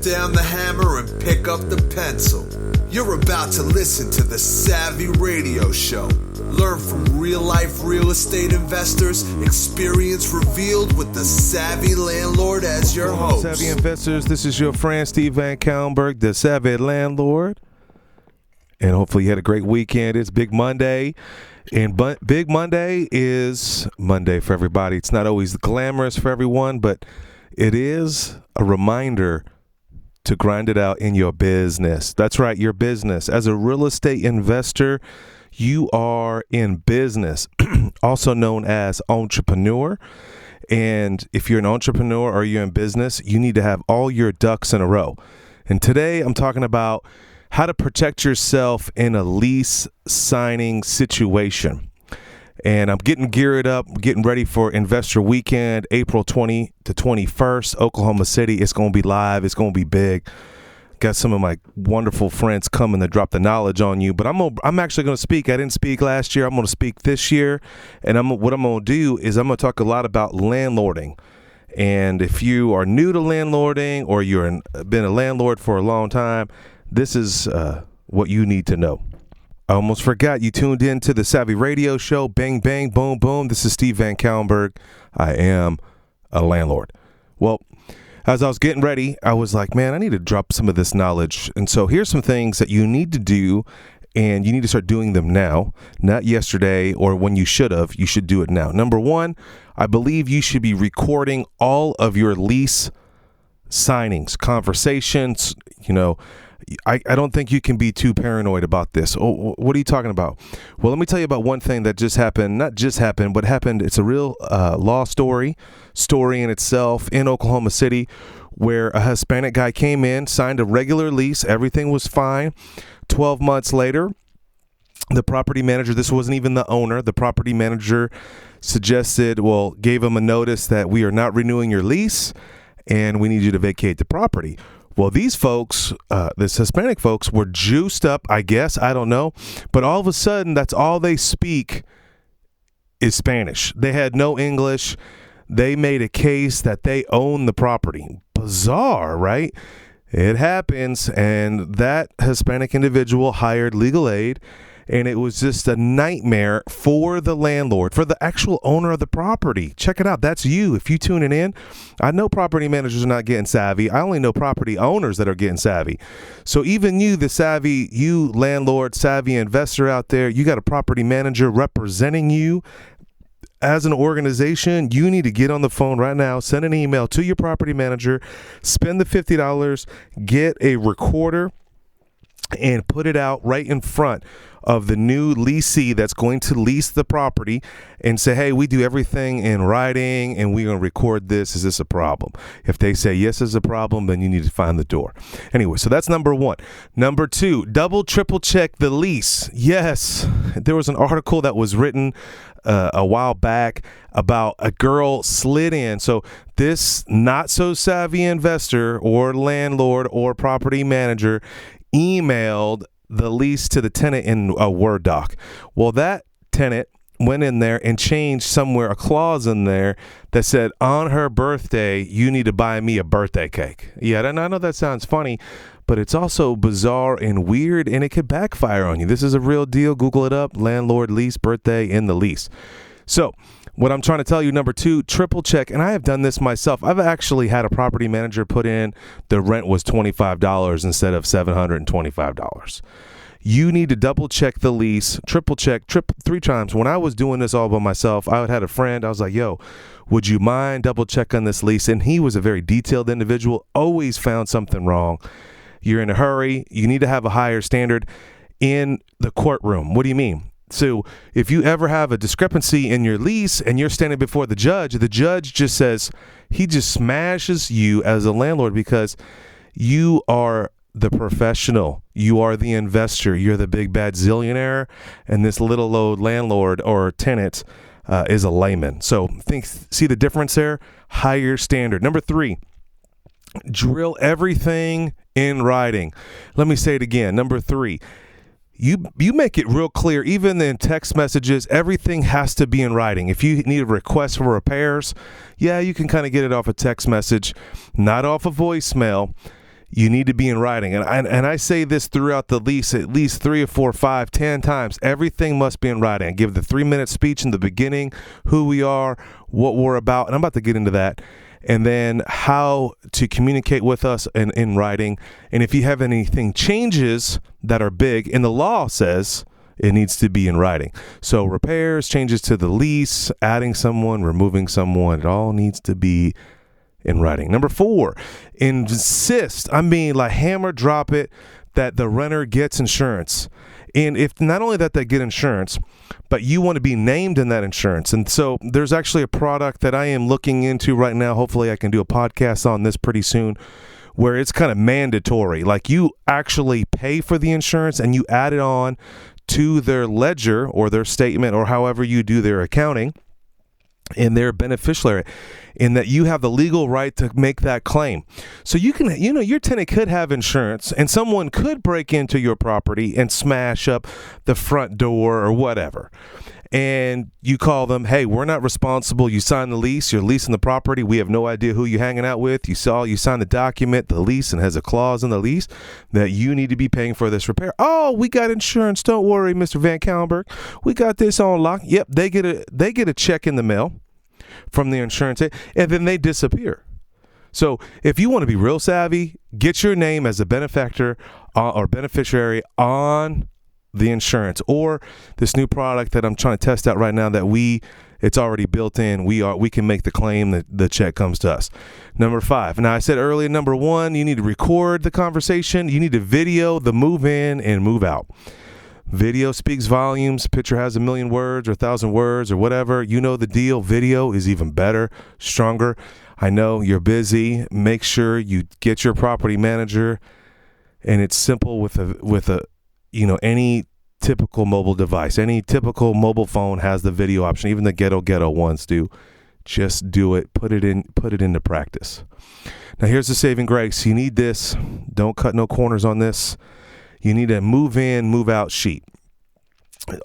Put down the hammer and pick up the pencil. You're about to listen to the Savvy Radio Show. Learn from real-life real estate investors, experience revealed with the Savvy Landlord as your host. Savvy investors, this is your friend Steve VanCauwenbergh, the Savvy Landlord. And hopefully you had a great weekend. It's Big Monday. And Big Monday is Monday for everybody. It's not always glamorous for everyone, but it is a reminder to grind it out in your business. That's right, your business. As a real estate investor, you are in business, also known as entrepreneur. And if you're an entrepreneur or you're in business, you need to have all your ducks in a row. And today I'm talking about how to protect yourself in a lease signing situation. And I'm getting geared up, getting ready for Investor Weekend, April 20 to 21st, Oklahoma City. It's going to be live. It's going to be big. Got some of my wonderful friends coming to drop the knowledge on you. But I'm actually going to speak. I didn't speak last year. I'm going to speak this year. And what I'm going to do is I'm going to talk a lot about landlording. And if you are new to landlording or you've been a landlord for a long time, this is what you need to know. I almost forgot you tuned in to the Savvy Radio Show. Bang, bang, boom, boom. This is Steve VanCauwenbergh. I am a landlord. Well, as I was getting ready, I was like, man, I need to drop some of this knowledge. And so here's some things that you need to do, and you need to start doing them now, not yesterday or when you should have. You should do it now. Number one, I believe you should be recording all of your lease signings, conversations, I don't think you can be too paranoid about this. Oh, what are you talking about? Well, let me tell you about one thing that just happened. Not just happened, but happened. It's a real law story in itself in Oklahoma City, where a Hispanic guy came in, signed a regular lease. Everything was fine. 12 months later, the property manager, this wasn't even the owner, the property manager gave him a notice that we are not renewing your lease and we need you to vacate the property. Well, these folks, this Hispanic folks, were juiced up, I guess. I don't know. But all of a sudden, that's all they speak is Spanish. They had no English. They made a case that they own the property. Bizarre, right? It happens. And that Hispanic individual hired legal aid. And it was just a nightmare for the landlord, for the actual owner of the property. Check it out. That's you. If you tuning in, I know property managers are not getting savvy. I only know property owners that are getting savvy. So even you, you landlord, savvy investor out there, you got a property manager representing you as an organization. You need to get on the phone right now, send an email to your property manager, spend the $50, get a recorder, and put it out right in front of the new leasee that's going to lease the property and say, hey, we do everything in writing and we're going to record this. Is this a problem? If they say yes, it's a problem, then you need to find the door. Anyway, so that's number one. Number two, triple check the lease. Yes, there was an article that was written a while back about a girl slid in. So this not so savvy investor or landlord or property manager emailed the lease to the tenant in a Word doc. Well, that tenant went in there and changed somewhere a clause in there that said, on her birthday, you need to buy me a birthday cake. Yeah, and I know that sounds funny, but it's also bizarre and weird, and it could backfire on you. This is a real deal. Google it up. Landlord lease birthday in the lease. So what I'm trying to tell you, number two, triple check. And I have done this myself. I've actually had a property manager put in the rent was $25 instead of $725. You need to double check the lease, triple check, three times. When I was doing this all by myself, I had a friend. I was like, yo, would you mind double check on this lease? And he was a very detailed individual, always found something wrong. You're in a hurry. You need to have a higher standard in the courtroom. What do you mean? So if you ever have a discrepancy in your lease and you're standing before the judge just says, he just smashes you as a landlord because you are the professional. You are the investor. You're the big bad zillionaire. And this little old landlord or tenant is a layman. So see the difference there? Higher standard. Number three, drill everything in writing. Let me say it again. Number three, you make it real clear, even in text messages, everything has to be in writing. If you need a request for repairs, yeah, you can kind of get it off a text message, not off a voicemail. you need to be in writing. And I say this throughout the lease at least 3 or 4, 5, 10 times. Everything must be in writing. I give the 3-minute speech in the beginning, who we are, what we're about, and I'm about to get into that. And then how to communicate with us in writing. And if you have anything changes that are big, and the law says it needs to be in writing. So repairs, changes to the lease, adding someone, removing someone, it all needs to be in writing. Number 4, insist, I mean like hammer drop it, that the renter gets insurance. And if not only that they get insurance, but you want to be named in that insurance. And so there's actually a product that I am looking into right now. Hopefully I can do a podcast on this pretty soon, where it's kind of mandatory. Like you actually pay for the insurance and you add it on to their ledger or their statement or however you do their accounting in their beneficiary, in that you have the legal right to make that claim. So you can, your tenant could have insurance and someone could break into your property and smash up the front door or whatever. And you call them, hey, we're not responsible. You signed the lease, you're leasing the property. We have no idea who you're hanging out with. You signed the document, the lease, and has a clause in the lease that you need to be paying for this repair. Oh, we got insurance. Don't worry, Mr. VanCauwenbergh. We got this on lock. Yep, they get a check in the mail from the insurance, and then they disappear. So if you want to be real savvy, get your name as a benefactor or beneficiary on the insurance, or this new product that I'm trying to test out right now that it's already built in. We can make the claim that the check comes to us. Number 5. Now I said earlier, number 1, you need to record the conversation. You need to video the move in and move out. Video speaks volumes. Picture has 1,000,000 words or 1,000 words or whatever. You know the deal. Video is even better, stronger. I know you're busy. Make sure you get your property manager, and it's simple with a any typical mobile device. Any typical mobile phone has the video option. Even the ghetto ones do. Just do it. Put it into practice. Now here's the saving grace. You need this. Don't cut no corners on this. You need a move in, move out sheet.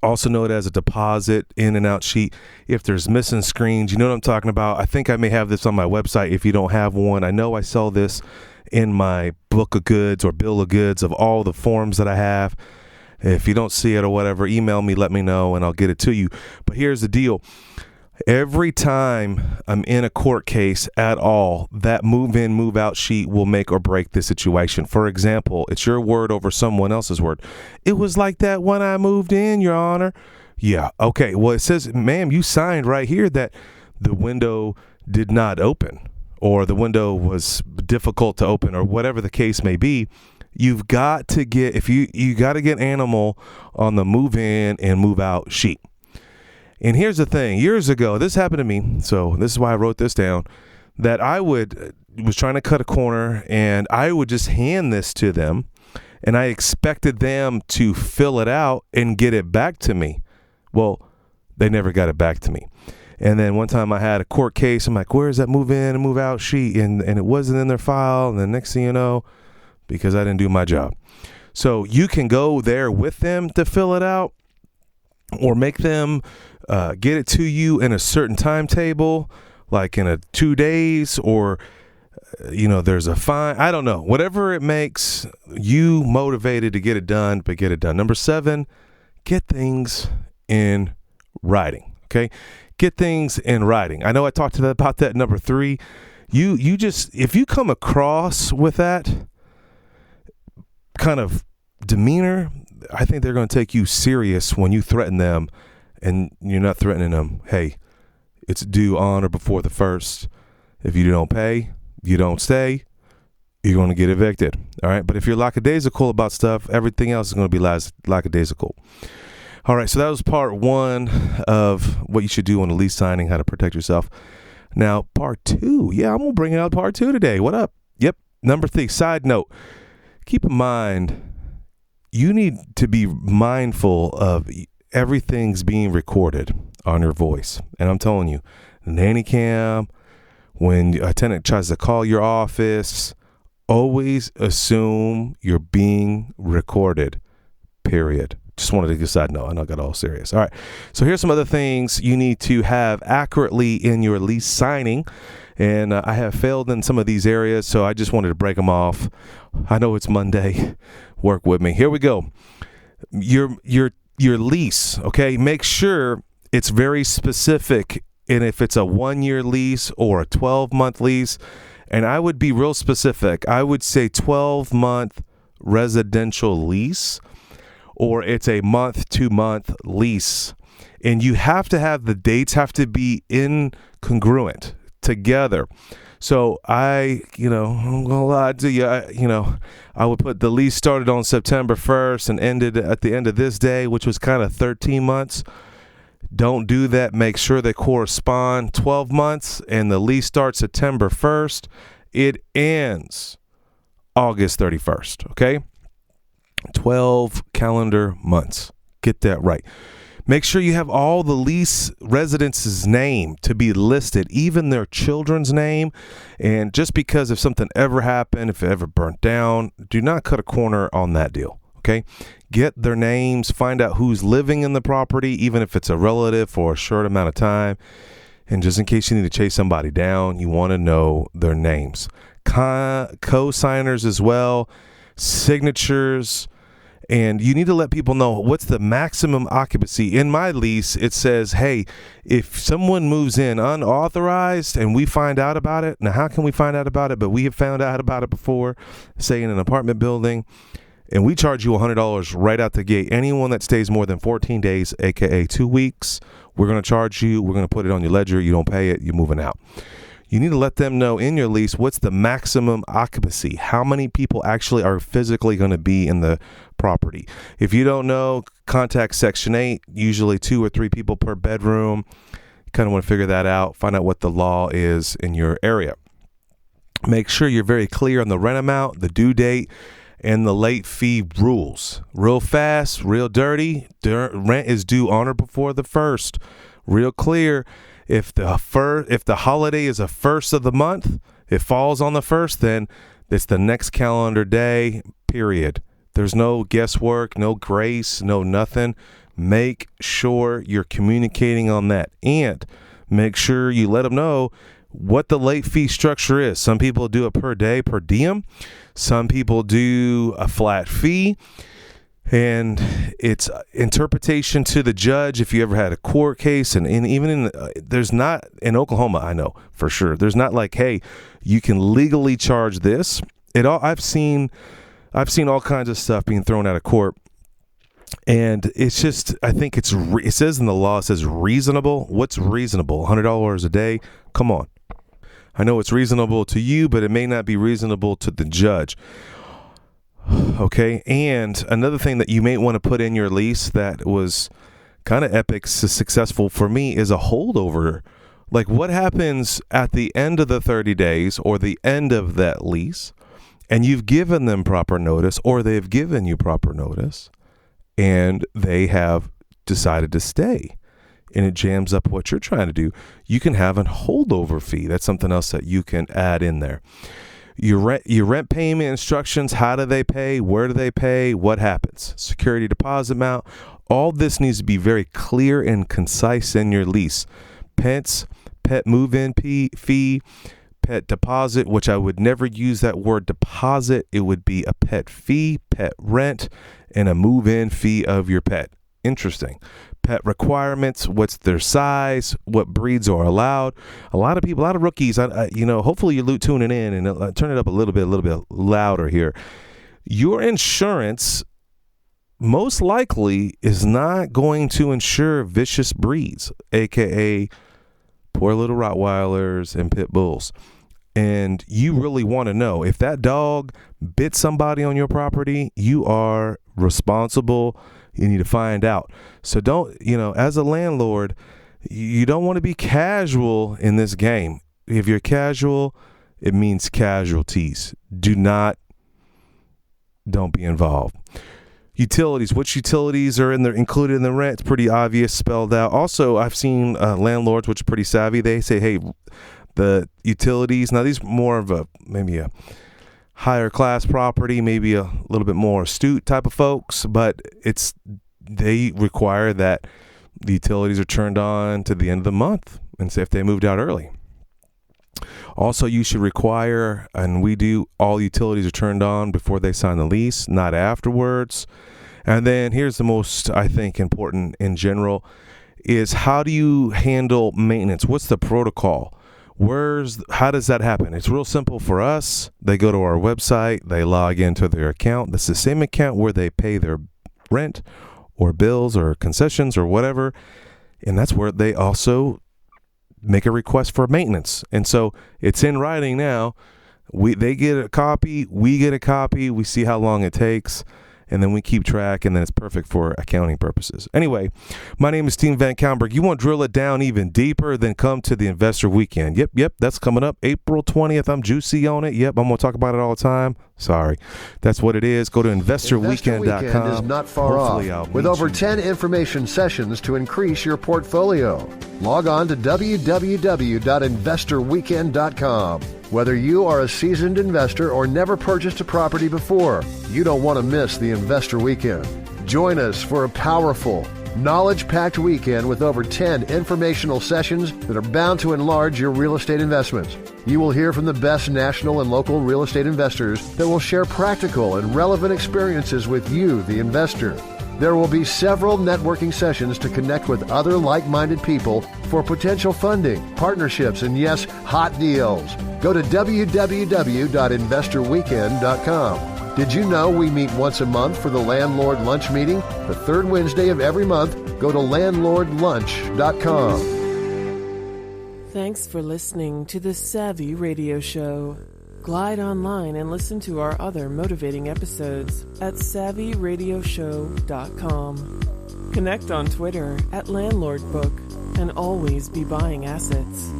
Also know it as a deposit in and out sheet. If there's missing screens, you know what I'm talking about. I think I may have this on my website if you don't have one. I know I sell this in my book of goods or bill of goods of all the forms that I have. If you don't see it or whatever, email me, let me know, and I'll get it to you. But here's the deal. Every time I'm in a court case at all, that move in, move out sheet will make or break the situation. For example, it's your word over someone else's word. It was like that when I moved in, Your Honor. Yeah. Okay. Well, it says, ma'am, you signed right here that the window did not open, or the window was difficult to open, or whatever the case may be. You've got to get, you got to get animal on the move in and move out sheet. And here's the thing, years ago, this happened to me. So this is why I wrote this down, that I was trying to cut a corner and I would just hand this to them and I expected them to fill it out and get it back to me. Well, they never got it back to me. And then one time I had a court case. I'm like, where's that move in and move out sheet? And it wasn't in their file. And the next thing you know, because I didn't do my job. So you can go there with them to fill it out, or make them get it to you in a certain timetable, like in 2 days, or there's a fine. I don't know. Whatever it makes you motivated to get it done, but get it done. Number 7, get things in writing. Okay, get things in writing. I know I talked about that. Number 3, you just, if you come across with that kind of demeanor, I think they're going to take you serious when you threaten them, and you're not threatening them. Hey, it's due on or before the 1st. If you don't pay, you don't stay, you're going to get evicted. All right. But if you're lackadaisical about stuff, everything else is going to be lackadaisical. All right. So that was part 1 of what you should do on a lease signing, how to protect yourself. Now, part 2. Yeah, I'm going to bring out part 2 today. What up? Yep. Number 3. Side note. Keep in mind, you need to be mindful of everything's being recorded on your voice. And I'm telling you, nanny cam, when a tenant tries to call your office, always assume you're being recorded, period. Just wanted to decide, no, I know I got all serious. All right. So here's some other things you need to have accurately in your lease signing. and I have failed in some of these areas, so I just wanted to break them off. I know it's Monday. Work with me. Here we go. Your lease, okay? Make sure it's very specific, and if it's a 1-year lease or a 12-month lease, and I would be real specific. I would say 12-month residential lease, or it's a month-to-month lease. And you have to have the dates have to be incongruent together. So I'm going to lie to you, I would put the lease started on September 1st and ended at the end of this day, which was kind of 13 months. Don't do that. Make sure they correspond. 12 months and the lease starts September 1st. It ends August 31st, okay? 12 calendar months. Get that right. Make sure you have all the lease residents' name to be listed, even their children's name. And just because if something ever happened, if it ever burnt down, do not cut a corner on that deal, okay? Get their names, find out who's living in the property, even if it's a relative for a short amount of time. And just in case you need to chase somebody down, you want to know their names. Co-signers as well, signatures. And you need to let people know what's the maximum occupancy. In my lease, it says, hey, if someone moves in unauthorized and we find out about it, now how can we find out about it? But we have found out about it before, say in an apartment building, and we charge you $100 right out the gate. Anyone that stays more than 14 days, aka 2 weeks, we're going to charge you. We're going to put it on your ledger. You don't pay it, you're moving out. You need to let them know in your lease what's the maximum occupancy. How many people actually are physically going to be in the property? If you don't know, contact Section 8, usually 2 or 3 people per bedroom. You kind of want to figure that out, find out what the law is in your area. Make sure you're very clear on the rent amount, the due date, and the late fee rules. Real fast, real dirty. Rent is due on or before the 1st. Real clear. If the holiday is the 1st of the month, it falls on the 1st, then it's the next calendar day, period. There's no guesswork, no grace, no nothing. Make sure you're communicating on that, and make sure you let them know what the late fee structure is. Some people do a per day, per diem. Some people do a flat fee. And it's interpretation to the judge. If you ever had a court case, and even in there's not in Oklahoma, I know for sure, there's not like, hey, you can legally charge this. I've seen all kinds of stuff being thrown out of court, and it's just, I think it says in the law, it says reasonable. What's reasonable? $100 a day? Come on. I know it's reasonable to you, but it may not be reasonable to the judge. Okay, and another thing that you may want to put in your lease that was kind of epic, successful for me, is a holdover. Like, what happens at the end of the 30 days or the end of that lease, and you've given them proper notice, or they've given you proper notice, and they have decided to stay, and it jams up what you're trying to do. You can have a holdover fee. That's something else that you can add in there. Your rent payment instructions, how do they pay, where do they pay, what happens, security deposit amount, all this needs to be very clear and concise in your lease. Pet move-in fee, pet deposit, which I would never use that word deposit. It would be a pet fee, pet rent, and a move-in fee of your pet. Interesting. Pet requirements, what's their size, what breeds are allowed. A lot of rookies, hopefully you're tuning in, and turn it up a little bit louder here. Your insurance most likely is not going to insure vicious breeds, aka poor little Rottweilers and pit bulls. And you really want to know, if that dog bit somebody on your property, you are responsible. You need to find out. So don't, as a landlord, you don't want to be casual in this game. If you're casual, it means casualties. Don't be involved. Utilities. Which utilities are included in the rent? It's pretty obvious, spelled out. Also, I've seen landlords, which are pretty savvy. They say, hey, the utilities. Now, these are more of maybe a higher class property, maybe a little bit more astute type of folks, but they require that the utilities are turned on to the end of the month, and say if they moved out early. Also, you should require, and we do, all utilities are turned on before they sign the lease, not afterwards. And then here's the most, I think, important in general is how do you handle maintenance? What's the protocol? How does that happen? It's real simple for us. They go to our website, they log into their account. That's the same account where they pay their rent or bills or concessions or whatever. And that's where they also make a request for maintenance. And so it's in writing now. They get a copy, we get a copy, we see how long it takes, and then we keep track, and then it's perfect for accounting purposes. Anyway, my name is Steve VanCauwenbergh. You want to drill it down even deeper, then come to the Investor Weekend. Yep, that's coming up April 20th. I'm juicy on it. Yep, I'm going to talk about it all the time. Sorry. That's what it is. Go to investorweekend.com. Investor Weekend is not far off, with over 10 information sessions to increase your portfolio. Log on to www.investorweekend.com. Whether you are a seasoned investor or never purchased a property before, you don't want to miss the Investor Weekend. Join us for a powerful, knowledge-packed weekend with over 10 informational sessions that are bound to enlarge your real estate investments. You will hear from the best national and local real estate investors that will share practical and relevant experiences with you, the investor. There will be several networking sessions to connect with other like-minded people for potential funding, partnerships, and yes, hot deals. Go to www.investorweekend.com. Did you know we meet once a month for the Landlord Lunch Meeting? The third Wednesday of every month. Go to landlordlunch.com. Thanks for listening to the Savvy Radio Show. Glide online and listen to our other motivating episodes at savvyradioshow.com. Connect on Twitter at LandlordBook and always be buying assets.